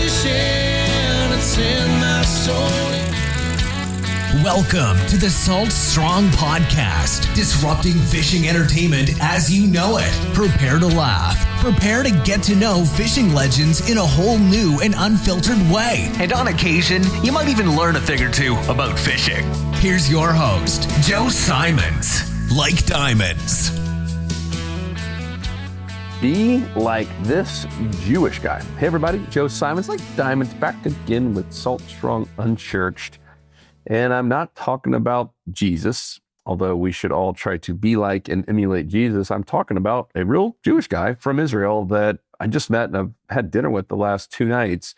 fishing, it's in my soul. Welcome to the Salt Strong Podcast, disrupting fishing entertainment as you know it. Prepare to laugh. Prepare to get to know fishing legends in a whole new and unfiltered way. And on occasion, you might even learn a thing or two about fishing. Here's your host, Joe Simons. Like diamonds. Be like this Jewish guy. Hey everybody, Joe Simons, Like Diamonds, back again with Salt Strong Unchurched. And I'm not talking about Jesus, although we should all try to be like and emulate Jesus. I'm talking about a real Jewish guy from Israel that I just met and I've had dinner with the last 2 nights,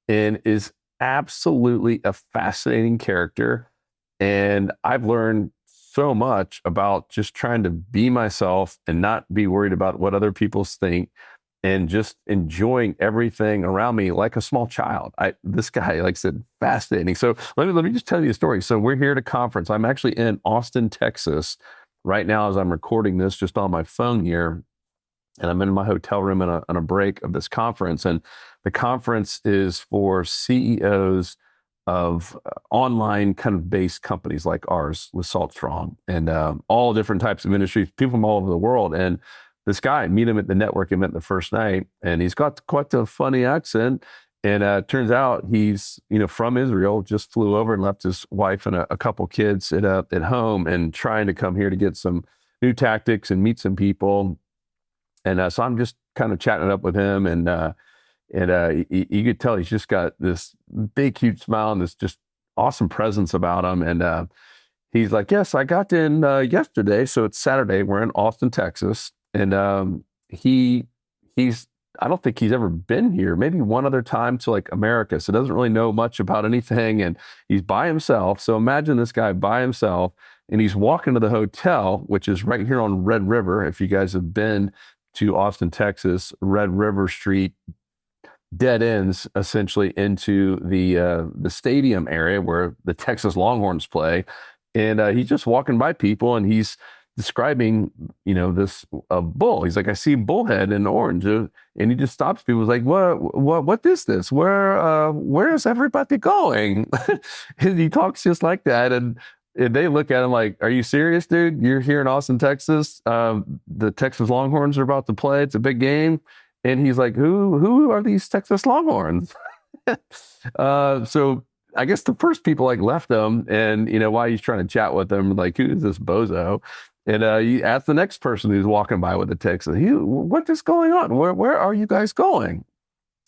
and is absolutely a fascinating character. And I've learned so much about just trying to be myself and not be worried about what other people think, and just enjoying everything around me like a small child. This guy, like I said, fascinating. So let me just tell you a story. So we're here at a conference. I'm actually in Austin, Texas right now as I'm recording this just on my phone here. And I'm in my hotel room on a break of this conference. And the conference is for CEOs of online kind of based companies like ours with Salt Strong, and all different types of industries, people from all over the world. And this guy, I meet him at the network event the first night, and he's got quite a funny accent. And turns out he's, from Israel, just flew over and left his wife and a couple kids at home, and trying to come here to get some new tactics and meet some people. And so I'm just kind of chatting it up with him, and you could tell he's just got this big, huge smile and this just awesome presence about him. And he's like, yes, I got in yesterday. So it's Saturday. We're in Austin, Texas. And I don't think he's ever been here, maybe one other time to like America. So doesn't really know much about anything. And he's by himself. So imagine this guy by himself, and he's walking to the hotel, which is right here on Red River. If you guys have been to Austin, Texas, Red River Street dead ends essentially into the stadium area where the Texas Longhorns play. And he's just walking by people, and he's describing, this bull. He's like, I see bullhead in orange. And he just stops people. He's like, what is this? Where is everybody going? And he talks just like that. And they look at him like, are you serious, dude? You're here in Austin, Texas. The Texas Longhorns are about to play. It's a big game. And he's like, who are these Texas Longhorns? So I guess the first people left him, and while he's trying to chat with them, like, who is this bozo? And he asked the next person who's walking by with the text, what is going on? Where are you guys going?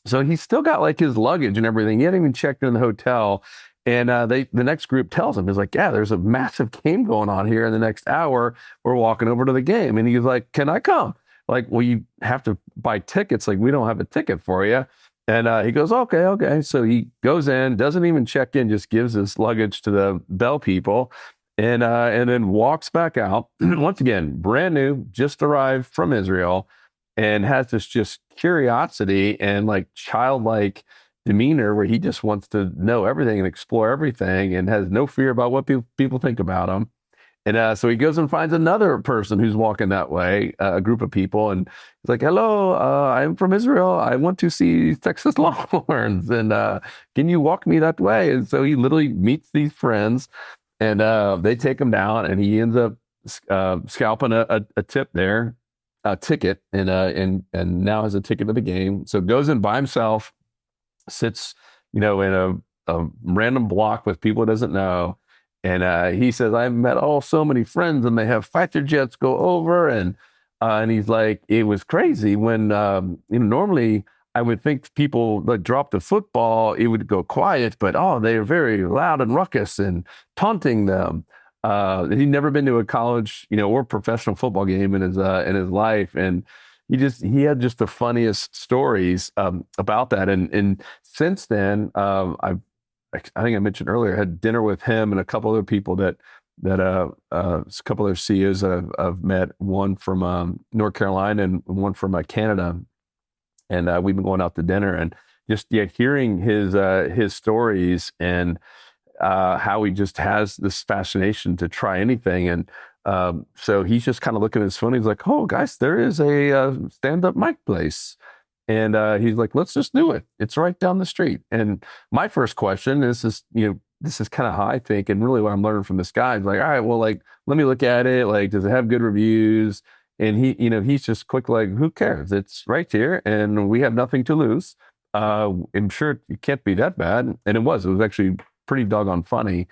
So he's still got his luggage and everything. He hadn't even checked in the hotel. And the next group tells him, he's like, yeah, there's a massive game going on here in the next hour. We're walking over to the game. And he's like, can I come? Like, well, you have to buy tickets. Like, we don't have a ticket for you. And he goes, okay. So he goes in, doesn't even check in, just gives his luggage to the bell people, and then walks back out. Once again, brand new, just arrived from Israel, and has this just curiosity and childlike demeanor where he just wants to know everything and explore everything, and has no fear about what people think about him. And so he goes and finds another person who's walking that way, a group of people. And he's like, hello, I'm from Israel. I want to see Texas Longhorns. And can you walk me that way? And so he literally meets these friends, and they take him down, and he ends up scalping a ticket, and now has a ticket to the game. So goes in by himself, sits, in a random block with people he doesn't know. And he says, I've met so many friends, and they have fighter jets go over. And he's like, it was crazy when, normally I would think people drop the football, it would go quiet, but they're very loud and ruckus and taunting them. He'd never been to a college, or professional football game in his life. And he had just the funniest stories about that. And since then, I think I mentioned earlier, I had dinner with him and a couple other people that a couple other CEOs that I've met, one from North Carolina and one from Canada. And we've been going out to dinner, and just hearing his stories, and how he just has this fascination to try anything. And so he's just kind of looking at his phone. He's like, oh, guys, there is a stand-up mic place. And he's like, let's just do it. It's right down the street. And my first question is, this is kind of how I think. And really what I'm learning from this guy is like, all right, well, like, let me look at it. Like, does it have good reviews? And he's just quick, like, who cares? It's right here and we have nothing to lose. I'm sure it can't be that bad. And it was actually pretty doggone funny.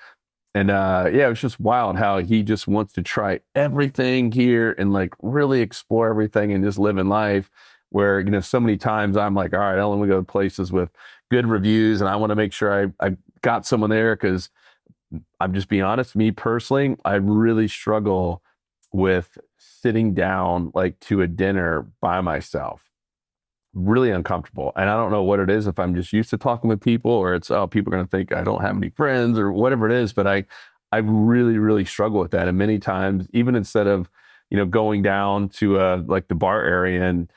And it was just wild how he just wants to try everything here and like really explore everything and just live in life. Where, so many times I'm like, all right, I only go to places with good reviews and I want to make sure I got someone there, because I'm just being honest, me personally, I really struggle with sitting down like to a dinner by myself. Really uncomfortable. And I don't know what it is, if I'm just used to talking with people, or it's, people are going to think I don't have any friends or whatever it is. But I really, really struggle with that. And many times, even instead of, going down to like the bar area and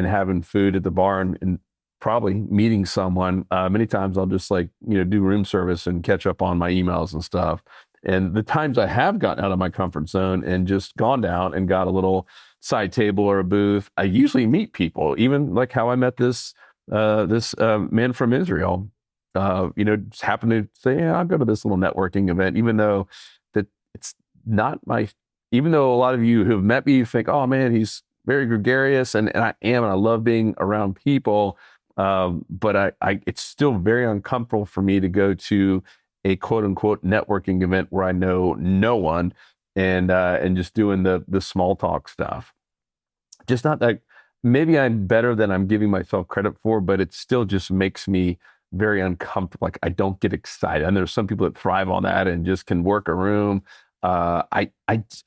having food at the bar and probably meeting someone, many times I'll just like, do room service and catch up on my emails and stuff. And the times I have gotten out of my comfort zone and just gone down and got a little side table or a booth, I usually meet people, even like how I met this man from Israel, just happened to say, yeah, I'll go to this little networking event, even though that it's not even though a lot of you who have met me, you think, oh man, he's very gregarious, and I am, and I love being around people. But it's still very uncomfortable for me to go to a quote unquote networking event where I know no one, and just doing the small talk stuff. Just not that maybe I'm better than I'm giving myself credit for, but it still just makes me very uncomfortable. Like I don't get excited. And there's some people that thrive on that and just can work a room. I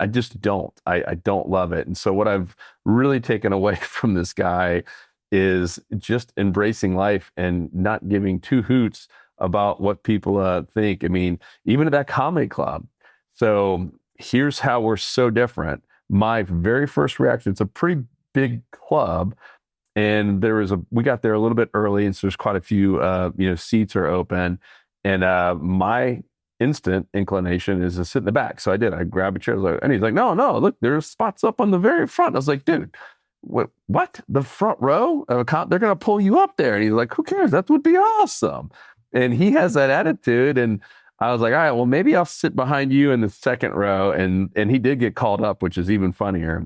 just don't. I don't love it. And so what I've really taken away from this guy is just embracing life and not giving two hoots about what people think. I mean, even at that comedy club. So here's how we're so different. My very first reaction, it's a pretty big club, and we got there a little bit early, and so there's quite a few seats are open, and my instant inclination is to sit in the back. So I did. I grabbed a chair, and he's like, no, look, there's spots up on the very front. I was like, dude, what? The front row? They're going to pull you up there. And he's like, who cares? That would be awesome. And he has that attitude. And I was like, all right, well, maybe I'll sit behind you in the second row. And he did get called up, which is even funnier.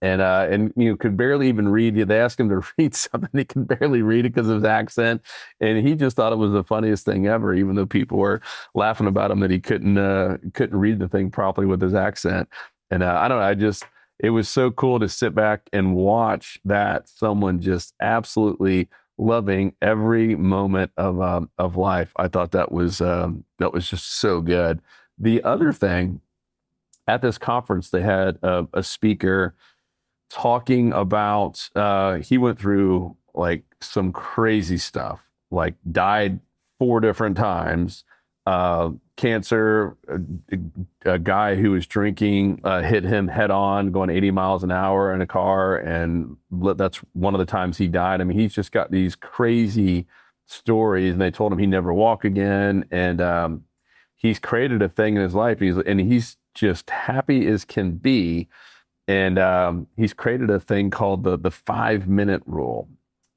And could barely even read. They asked him to read something. He can barely read it because of his accent. And he just thought it was the funniest thing ever, even though people were laughing about him that he couldn't read the thing properly with his accent. And I don't know, it was so cool to sit back and watch that, someone just absolutely loving every moment of life. I thought that was just so good. The other thing, at this conference, they had a speaker talking about, he went through like some crazy stuff, like died 4 different times, cancer, a guy who was drinking hit him head on going 80 miles an hour in a car, and that's one of the times he died. I mean, he's just got these crazy stories, and they told him he'd never walk again, and he's created a thing in his life, he's just happy as can be. And he's created a thing called the 5-minute rule.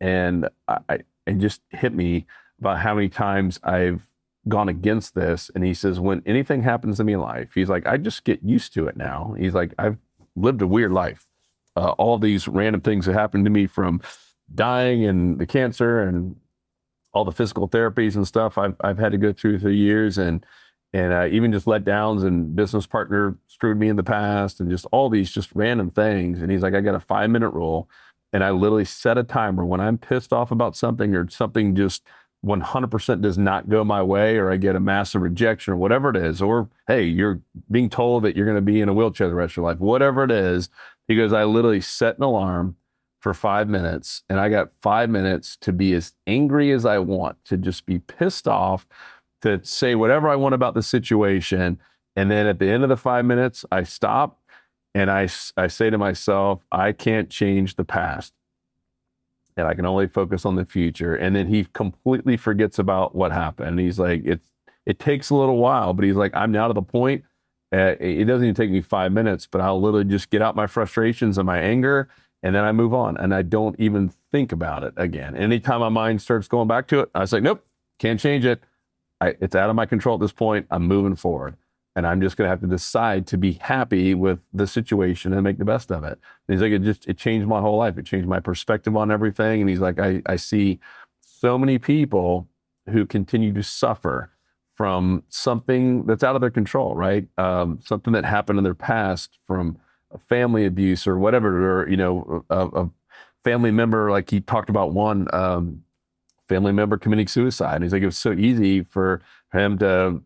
And it just hit me about how many times I've gone against this. And he says, when anything happens to me in life, he's like, I just get used to it now. He's like, I've lived a weird life. All these random things that happened to me, from dying and the cancer and all the physical therapies and stuff I've had to go through the years, and even just letdowns, and business partner screwed me in the past, and just all these just random things. And he's like, I got a 5-minute rule, and I literally set a timer when I'm pissed off about something, or something just 100% does not go my way, or I get a massive rejection or whatever it is, or hey, you're being told that you're going to be in a wheelchair the rest of your life, whatever it is. He goes, I literally set an alarm for 5 minutes, and I got 5 minutes to be as angry as I want, to just be pissed off, to say whatever I want about the situation. And then at the end of the 5 minutes, I stop and I say to myself, I can't change the past, and I can only focus on the future. And then he completely forgets about what happened. He's like, it takes a little while, but he's like, I'm now to the point, it doesn't even take me 5 minutes, but I'll literally just get out my frustrations and my anger, And then I move on and I don't even think about it again. Anytime my mind starts going back to it, I say, nope, can't change it. It's out of my control at this point. I'm moving forward. And I'm just going to have to decide to be happy with the situation and make the best of it. And he's like, it changed my whole life. It changed my perspective on everything. And he's like, I see so many people who continue to suffer from something that's out of their control, right? Something that happened in their past, from family abuse or whatever, or, a family member, like he talked about one family member committing suicide. And he's like, it was so easy for him to,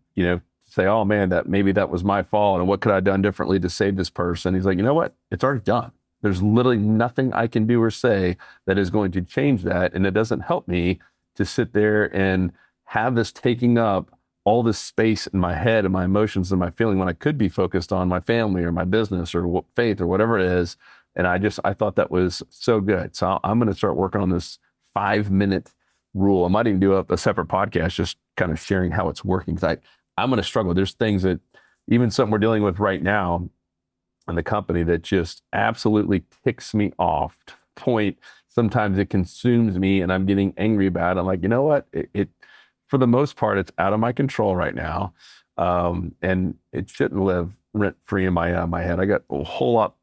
say, oh man, maybe that was my fault. And what could I have done differently to save this person? He's like, you know what? It's already done. There's literally nothing I can do or say that is going to change that. And it doesn't help me to sit there and have this taking up all this space in my head and my emotions and my feeling when I could be focused on my family or my business or faith or whatever it is. And I thought that was so good. So I'm going to start working on this 5-minute rule. I might even do a separate podcast, just kind of sharing how it's working. Because I'm going to struggle. There's things that, even something we're dealing with right now in the company, that just absolutely ticks me off to the point. Sometimes it consumes me and I'm getting angry about it. I'm like, you know what? It for the most part, it's out of my control right now. And it shouldn't live rent free in my head. I got a whole lot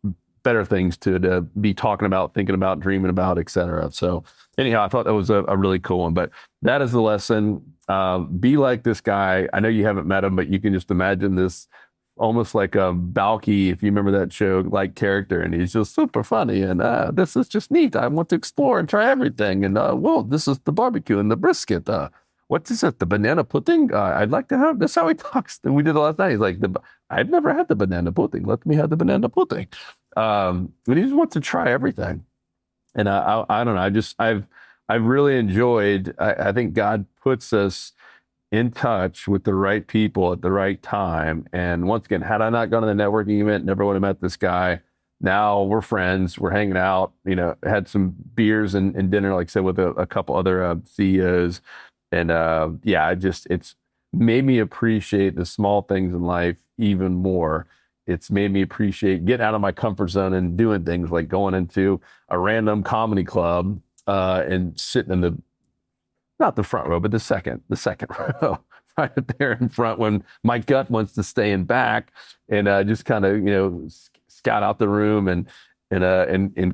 better things to be talking about, thinking about, dreaming about, et cetera. So anyhow, I thought that was a really cool one. But that is the lesson. Be like this guy. I know you haven't met him, but you can just imagine this almost like a Balky, if you remember that show, like character. And he's just super funny. And this is just neat. I want to explore and try everything. And whoa, this is the barbecue and the brisket. What is it? The banana pudding? I'd like to have, that's how he talks. And we did it last night. He's like, I've never had the banana pudding. Let me have the banana pudding. But he just wants to try everything. And I don't know. I've really enjoyed, I think God puts us in touch with the right people at the right time. And once again, had I not gone to the networking event, never would have met this guy. Now we're friends, we're hanging out, had some beers and dinner, like I said, with a couple other CEOs. And it's made me appreciate the small things in life even more. It's made me appreciate getting out of my comfort zone and doing things like going into a random comedy club and sitting in not the front row, but the second row, right there in front, when my gut wants to stay in back, and just kind of, scout out the room and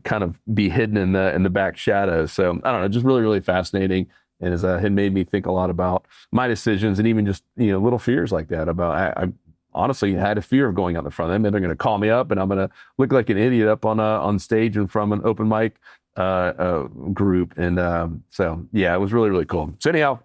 kind of be hidden in the back shadows. So I don't know, just really, really fascinating. And it made me think a lot about my decisions, and even just, little fears like that about, I honestly had a fear of going out the front. They're going to call me up and I'm going to look like an idiot up on stage and from an open mic group. And so, yeah, it was really, really cool. So anyhow,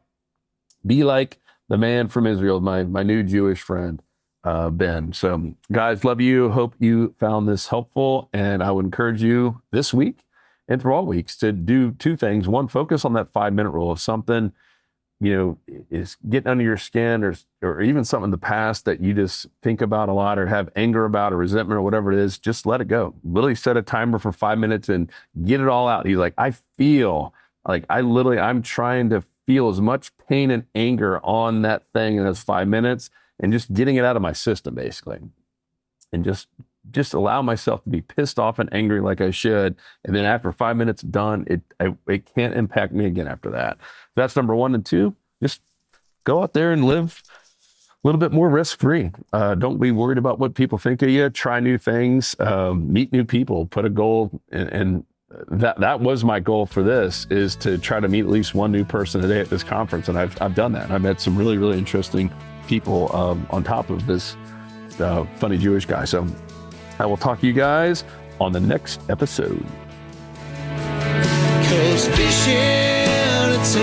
be like the man from Israel, my new Jewish friend, Ben. So guys, love you. Hope you found this helpful. And I would encourage you this week and through all weeks to do two things. One, focus on that 5-minute rule. If something, is getting under your skin, or even something in the past that you just think about a lot or have anger about or resentment or whatever it is, just let it go. Literally set a timer for 5 minutes and get it all out. He's like, I feel like I'm trying to feel as much pain and anger on that thing in those 5 minutes, and just getting it out of my system, basically. And just allow myself to be pissed off and angry like I should. And then after 5 minutes done, it can't impact me again after that. That's number one. And two, just go out there and live a little bit more risk-free. Don't be worried about what people think of you. Try new things, meet new people, put a goal. And that was my goal for this, is to try to meet at least one new person a day at this conference. And I've done that. I've met some really, really interesting people on top of this funny Jewish guy. So I will talk to you guys on the next episode. 'Cause fishing, it's